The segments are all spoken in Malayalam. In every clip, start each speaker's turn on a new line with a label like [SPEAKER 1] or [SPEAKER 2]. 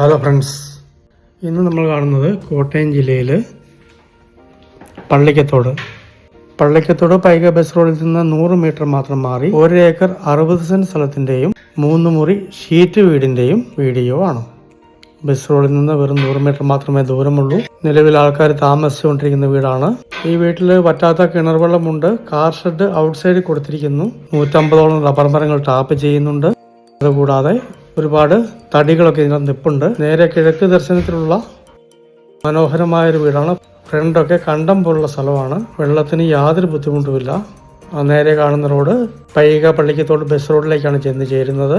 [SPEAKER 1] ഹലോ ഫ്രണ്ട്സ്, ഇന്ന് നമ്മൾ കാണുന്നത് കോട്ടയം ജില്ലയിൽ പള്ളിക്കത്തോട് പൈക ബസ് റോഡിൽ നിന്ന് 100 മീറ്റർ മാത്രം മാറി 1 ഏക്കർ 60 സെന്റ് സ്ഥലത്തിൻ്റെയും 3 മുറി ഷീറ്റ് വീടിൻ്റെയും വീഡിയോ ആണ്. ബസ് റോഡിൽ നിന്ന് വെറും 100 മീറ്റർ മാത്രമേ ദൂരമുള്ളൂ. നിലവിൽ ആൾക്കാർ താമസിച്ചുകൊണ്ടിരിക്കുന്ന വീടാണ്. ഈ വീട്ടിൽ വറ്റാത്ത കിണർ വെള്ളമുണ്ട്. കാർ ഷെഡ് ഔട്ട്സൈഡിൽ കൊടുത്തിരിക്കുന്നു. 150ഓളം റബ്ബർ മരങ്ങൾ ടാപ്പ് ചെയ്യുന്നുണ്ട്. അതുകൂടാതെ ഒരുപാട് തടികളൊക്കെ ഇതിനകത്ത് നിപ്പുണ്ട്. നേരെ കിഴക്ക് ദർശനത്തിലുള്ള മനോഹരമായൊരു വീടാണ്. ഫ്രണ്ടൊക്കെ കണ്ടം പോലുള്ള സ്ഥലമാണ്. വെള്ളത്തിന് യാതൊരു ബുദ്ധിമുട്ടുമില്ല. നേരെ കാണുന്ന റോഡ് പൈക പള്ളിക്കത്തോട് ബസ് റോഡിലേക്കാണ് ചെന്ന് ചേരുന്നത്.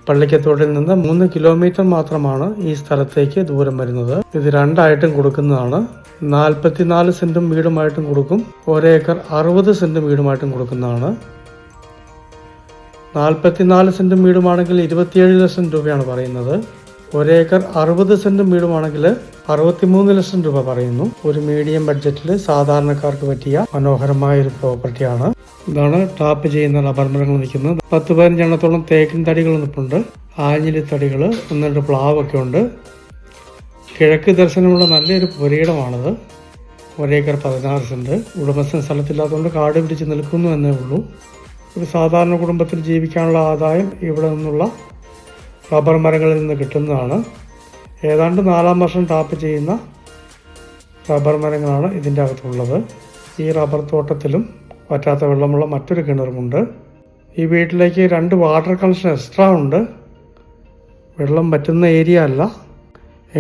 [SPEAKER 1] പള്ളിക്കത്തോടിൽ നിന്ന് 3 കിലോമീറ്റർ മാത്രമാണ് ഈ സ്ഥലത്തേക്ക് ദൂരം വരുന്നത്. ഇത് രണ്ടായിട്ടും കൊടുക്കുന്നതാണ്. 44 സെന്റും വീടുമായിട്ടും കൊടുക്കും. 1 ഏക്കർ 60 സെന്റും വീടുമായിട്ടും കൊടുക്കുന്നതാണ്. 44 സെന്റും വീടുമാണെങ്കിൽ 27 ലക്ഷം രൂപയാണ് പറയുന്നത്. 1 ഏക്കർ 60 സെന്റും വീടുമാണെങ്കിൽ 63 ലക്ഷം രൂപ പറയുന്നു. ഒരു മീഡിയം ബഡ്ജറ്റിൽ സാധാരണക്കാർക്ക് പറ്റിയ മനോഹരമായ ഒരു പ്രോപ്പർട്ടിയാണ്. ഇതാണ് ടാപ്പ് ചെയ്യുന്ന റബ്ബർ മരങ്ങൾ നിൽക്കുന്നത്. 10-15 എണ്ണത്തോളം തേക്കിൻ തടികൾ നിൽപ്പുണ്ട്. ആഞ്ഞിലി തടികൾ, 1-2 പ്ലാവൊക്കെ ഉണ്ട്. കിഴക്ക് ദർശനമുള്ള നല്ലൊരു പുരയിടമാണിത്. 1 ഏക്കർ 16 സെന്റ്. ഉടമസ്ഥൻ സ്ഥലത്തില്ലാത്തതുകൊണ്ട് കാട് പിടിച്ച് നിൽക്കുന്നു എന്നേ ഉള്ളൂ. ഒരു സാധാരണ കുടുംബത്തിൽ ജീവിക്കാനുള്ള ആദായം ഇവിടെ നിന്നുള്ള റബ്ബർ മരങ്ങളിൽ നിന്ന് കിട്ടുന്നതാണ്. ഏതാണ്ട് 4-ാം വർഷം ടാപ്പ് ചെയ്യുന്ന റബ്ബർ മരങ്ങളാണ് ഇതിൻ്റെ അകത്തുള്ളത്. ഈ റബ്ബർ തോട്ടത്തിലും വറ്റാത്ത വെള്ളമുള്ള മറ്റൊരു കിണറുമുണ്ട്. ഈ വീട്ടിലേക്ക് 2 വാട്ടർ കണക്ഷൻ എക്സ്ട്രാ ഉണ്ട്. വെള്ളം പറ്റുന്ന ഏരിയ അല്ല,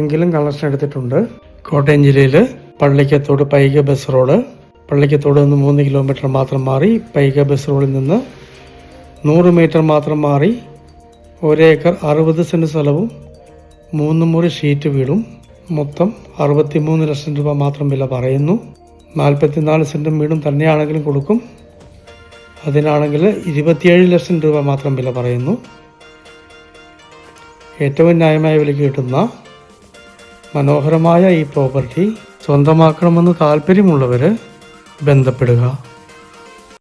[SPEAKER 1] എങ്കിലും കണക്ഷൻ എടുത്തിട്ടുണ്ട്. കോട്ടയം ജില്ലയിൽ പള്ളിക്കത്തോട് പൈക ബസ് റോഡ്, പള്ളിക്കത്തോട് നിന്ന് 3 കിലോമീറ്റർ മാത്രം മാറി പൈക ബസ് റോഡിൽ നിന്ന് 100 മീറ്റർ മാത്രം മാറി 1 ഏക്കർ 60 സെന്റ് സ്ഥലവും 3 മുറി ഷീറ്റ് വീടും. മൊത്തം 63 ലക്ഷം രൂപ മാത്രം വില പറയുന്നു. 44 സെന്റും വീടും തന്നെയാണെങ്കിലും കൊടുക്കും. അതിനാണെങ്കിൽ 27 ലക്ഷം രൂപ മാത്രം വില പറയുന്നു. ഏറ്റവും ന്യായമായ വിലയ്ക്ക് കിട്ടുന്ന മനോഹരമായ ഈ പ്രോപ്പർട്ടി സ്വന്തമാക്കണമെന്ന് താല്പര്യമുള്ളവർ ബന്ധപ്പെടുക.